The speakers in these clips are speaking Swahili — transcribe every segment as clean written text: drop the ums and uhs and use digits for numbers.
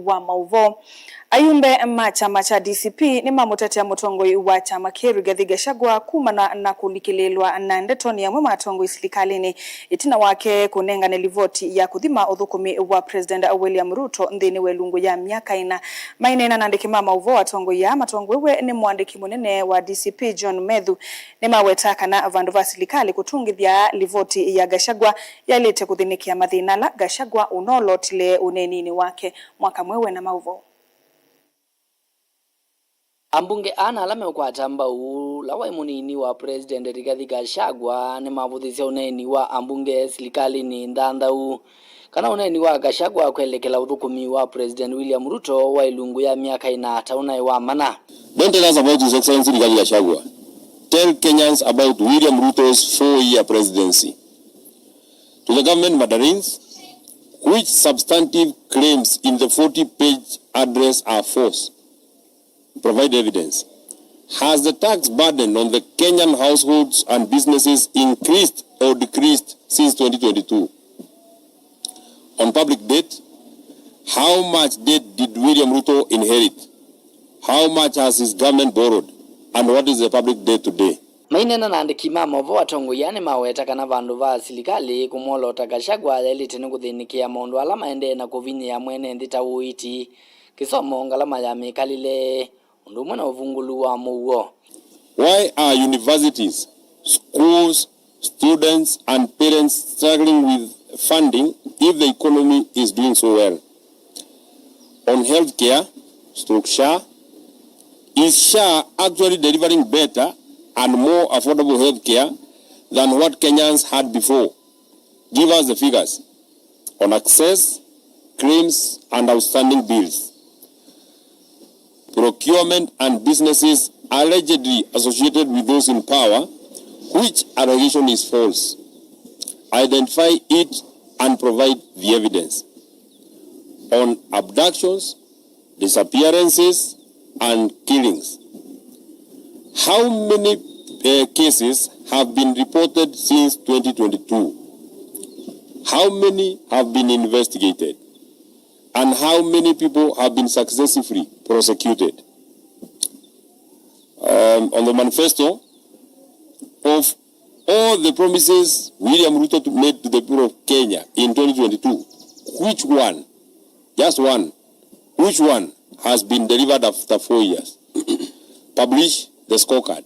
wa mauvo. Ayumbe chama cha DCP Nimamutetea Mutongoi wa chama kia Rigathi Gachagua Kumanwa na Kulikiliilwa na Ndeto ni Amwe Atongoi Silikalini Itina wake Kunengane Livoti ya Kuthima Uthukumi wa President William Ruto Nthini wa Ilungu ya Miaka ina mainena nandiki mauvo Atongoi ya Atongoi we ni mwandiki munene wa DCP John Methu nimawetaka na vandu va silikali kutungithia Livoti ya Gachagua yalete kuthinikia mathina la Gachagua unolotile unenini wake mwaka mwewe na mauvo. Ambunge ana alame kwa tamba lawa munini wa President Rigathi Gachagua ni mavuthisia uneni wa ambunge Silikalini ndandau kana uneni wa Gachagua kwelekela uthukumi wa President William Ruto wa Ilungu ya Miaka ina tauna wa mana. Don't tell us about His Excellency Rigathi Gachagua. Tell Kenyans about William Ruto's 4-year presidency. To the government mandarins, which substantive claims in the 40-page address are false? Provide evidence. Has the tax burden on the Kenyan households and businesses increased or decreased since 2022? On public debt, how much debt did William Ruto inherit? How much has his government borrowed? And what is the public debt today? Mainena nandiki mauvo Atongoi yani maweta kana vandu va silikali kumolota Gachagua yalite nukuthinikia maundu ala maende na kuvinya ya mwene ndita uiti kisomo ngalama ya mikalile undu na uvungulu wa muwo. Why are universities, schools, students and parents struggling with funding if the economy is doing so well? On healthcare, SHA, is SHA actually delivering better and more affordable healthcare than what Kenyans had before? Give us the figures on access, claims and outstanding bills. Procurement and businesses allegedly associated with those in power, which allegation is false. Identify it and provide the evidence. On abductions, disappearances, and killings, how many cases have been reported since 2022? How many have been investigated? And how many people have been successfully prosecuted? On the manifesto, of all the promises William Ruto made to the people of Kenya in 2022, which one, just one, which one has been delivered after 4 years? Publish the scorecard.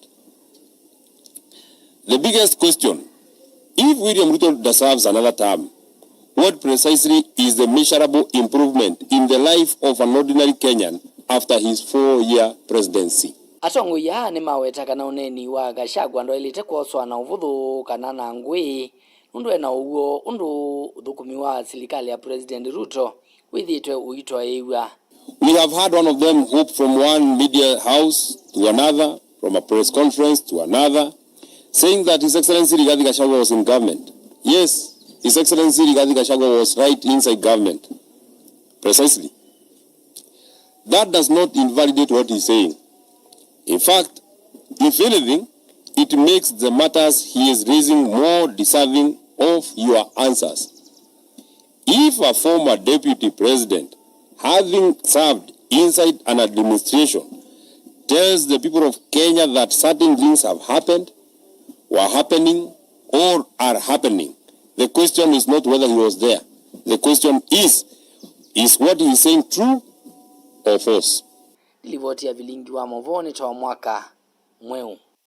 The biggest question, if William Ruto deserves another term, what precisely is the measurable improvement in the life of an ordinary Kenyan after his 4-year presidency? Atongoi ya ni maweta kana uneni wa Gachagua ndo ilite kuoswa na uvuthu kana na ngui undu ena ugo undu uthukumi wa silikali ya President Ruto withitwe uitwa ewa. We have had one of them hope from one media house to another, from a press conference to another, saying that His Excellency Rigathi Gachagua was in government. Yes, His Excellency Rigathi Gachagua was right inside government. Precisely. That does not invalidate what he's saying. In fact, if anything, it makes the matters he is raising more deserving of your answers. If a former deputy president, having served inside an administration, tells the people of Kenya that certain things have happened, were happening, or are happening, the question is not whether he was there. The question is what he is saying true or false? Livoti ya vilingi wa mauvo ni toa mwaka mweu.